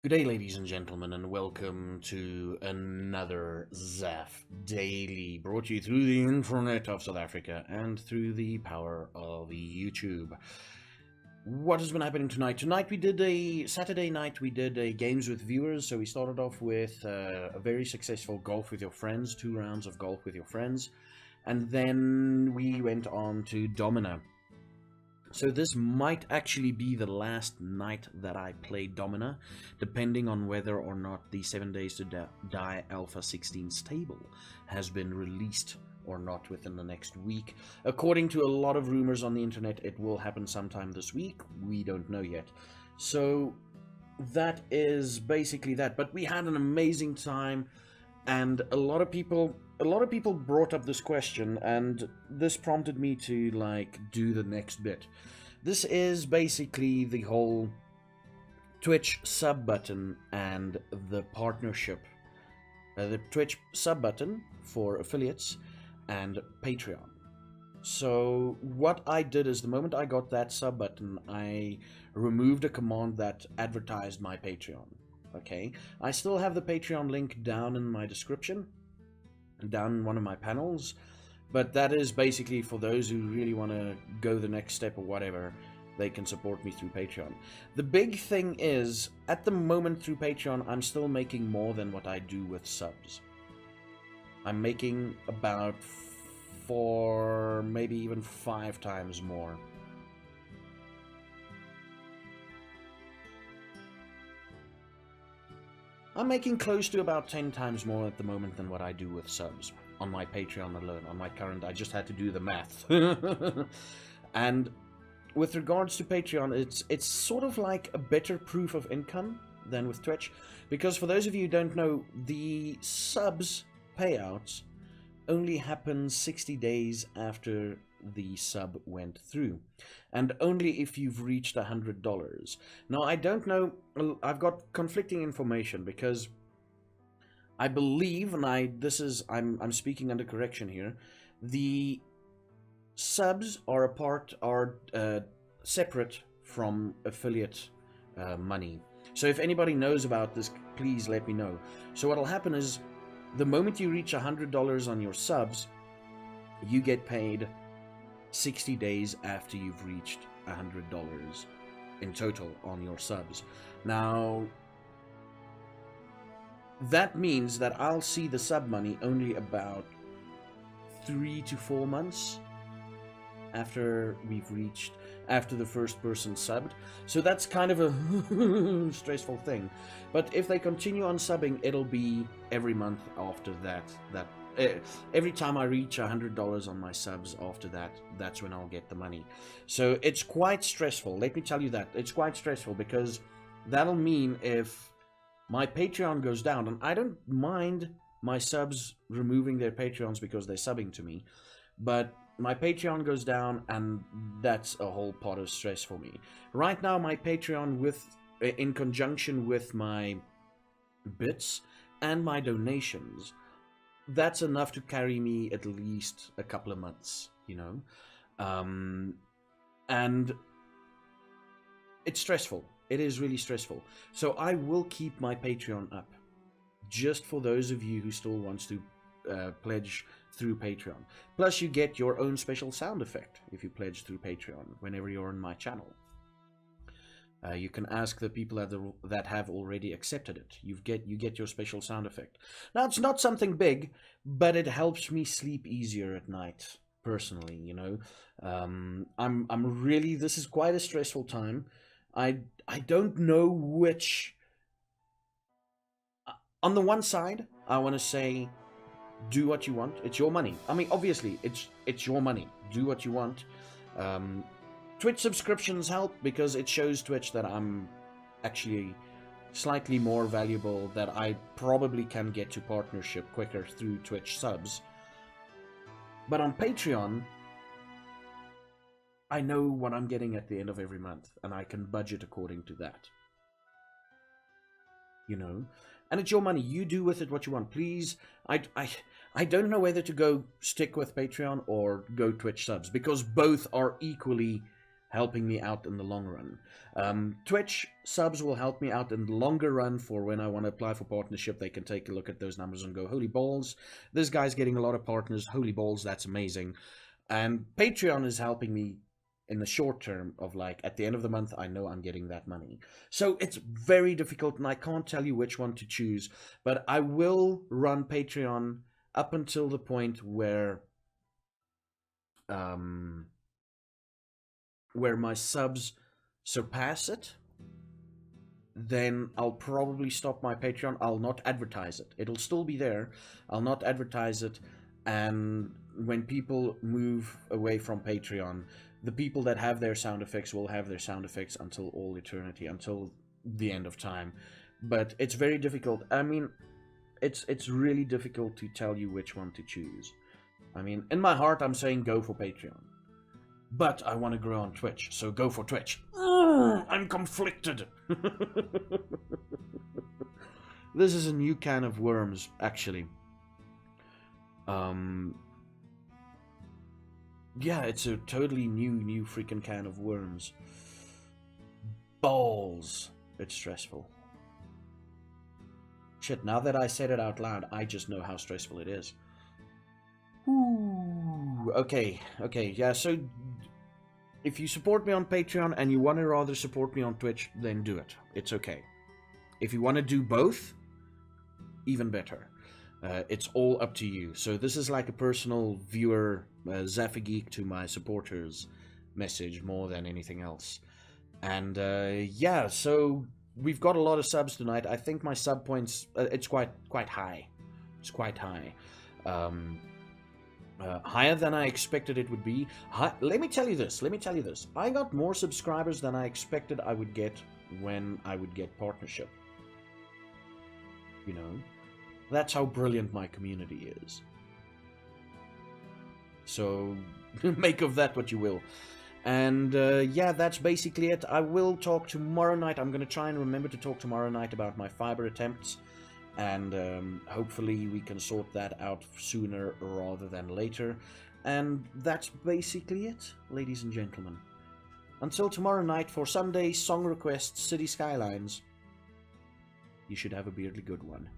Good day, ladies and gentlemen, and welcome to another Zaff Daily, brought to you through the internet of South Africa and through the power of YouTube. What has been happening tonight? Tonight we did Saturday night we did a games with viewers, so we started off with a very successful golf with your friends, 2 rounds of golf with your friends, and then we went on to Domina. So this might actually be the last night that I play Domina, depending on whether or not the 7 Days to Die Alpha 16 stable has been released or not within the next week. According to a lot of rumors on the internet, it will happen sometime this week. We don't know yet. So that is basically that. But we had an amazing time, and a lot of people brought up this question, and this prompted me to do the next bit. This is basically the whole Twitch sub button and the partnership, the Twitch sub button for affiliates and Patreon. So what I did is, the moment I got that sub button, I removed a command that advertised my Patreon. Okay, I still have the Patreon link down in my description, down in one of my panels, but that is basically for those who really want to go the next step or whatever. They can support me through Patreon. The big thing is, at the moment through Patreon, I'm still making more than what I do with subs. I'm making about 4, maybe even 5 times more. I'm making close to about 10 times more at the moment than what I do with subs on my Patreon alone. On my current, I just had to do the math. And with regards to Patreon, it's sort of like a better proof of income than with Twitch, because for those of you who don't know, the subs payouts only happen 60 days after the sub went through, and only if you've reached $100. Now, I don't know, I've got conflicting information, because I believe, and I'm speaking under correction here, the subs are separate from affiliate money. So if anybody knows about this, please let me know. So what'll happen is, the moment you reach $100 on your subs, you get paid 60 days after you've reached $100 in total on your subs. Now, that means that I'll see the sub money only about 3 to 4 months after the first person subbed. So that's kind of a stressful thing. But if they continue on subbing, it'll be every month after that. Every time I reach $100 on my subs after that, that's when I'll get the money. So it's quite stressful. Let me tell you that. It's quite stressful, because that'll mean if my Patreon goes down, and I don't mind my subs removing their Patreons because they're subbing to me, but my Patreon goes down, and that's a whole pot of stress for me. Right now, my Patreon, in conjunction with my bits and my donations, that's enough to carry me at least a couple of months, you know? And it's stressful. It is really stressful. So I will keep my Patreon up, just for those of you who still wants to pledge through Patreon. Plus, you get your own special sound effect if you pledge through Patreon whenever you're on my channel. You can ask the people that have already accepted it. You get your special sound effect. Now, it's not something big, but it helps me sleep easier at night, personally, you know. I'm really, this is quite a stressful time. I don't know which. On the one side, I want to say, do what you want. It's your money. I mean, obviously, it's your money. Do what you want. Twitch subscriptions help, because it shows Twitch that I'm actually slightly more valuable, that I probably can get to partnership quicker through Twitch subs. But on Patreon, I know what I'm getting at the end of every month, and I can budget according to that. You know? And it's your money. You do with it what you want. Please, I don't know whether to stick with Patreon or go Twitch subs, because both are equally helping me out in the long run. Twitch subs will help me out in the longer run for when I want to apply for partnership. They can take a look at those numbers and go, holy balls, this guy's getting a lot of partners. Holy balls, that's amazing. And Patreon is helping me in the short term of like, at the end of the month, I know I'm getting that money. So it's very difficult, and I can't tell you which one to choose, but I will run Patreon up until the point where my subs surpass it. Then I'll probably stop my Patreon. I'll not advertise it. It'll still be there. I'll not advertise it. And when people move away from Patreon, the people that have their sound effects will have their sound effects until all eternity, until the end of time. But it's very difficult. I mean, it's really difficult to tell you which one to choose. I mean, in my heart, I'm saying go for Patreon. But I want to grow on Twitch, so go for Twitch. I'm conflicted. This is a new can of worms, actually. Yeah, it's a totally new freaking can of worms. Balls. It's stressful. Shit, now that I said it out loud, I just know how stressful it is. Ooh, okay, yeah, so if you support me on Patreon and you want to rather support me on Twitch, then do it. It's okay. If you want to do both, even better. It's all up to you. So this is like a personal viewer, ZaffDaily to my supporters message more than anything else. And yeah, so we've got a lot of subs tonight. I think my sub points, it's quite high. It's quite high. Higher than I expected it would be. Let me tell you this. I got more subscribers than I expected I would get when I would get partnership. You know? That's how brilliant my community is. So, make of that what you will. And yeah, that's basically it. I will talk tomorrow night. I'm going to try and remember to talk tomorrow night about my fiber attempts. And hopefully we can sort that out sooner rather than later. And that's basically it, ladies and gentlemen. Until tomorrow night for Sunday song requests, City Skylines. You should have a weirdly good one.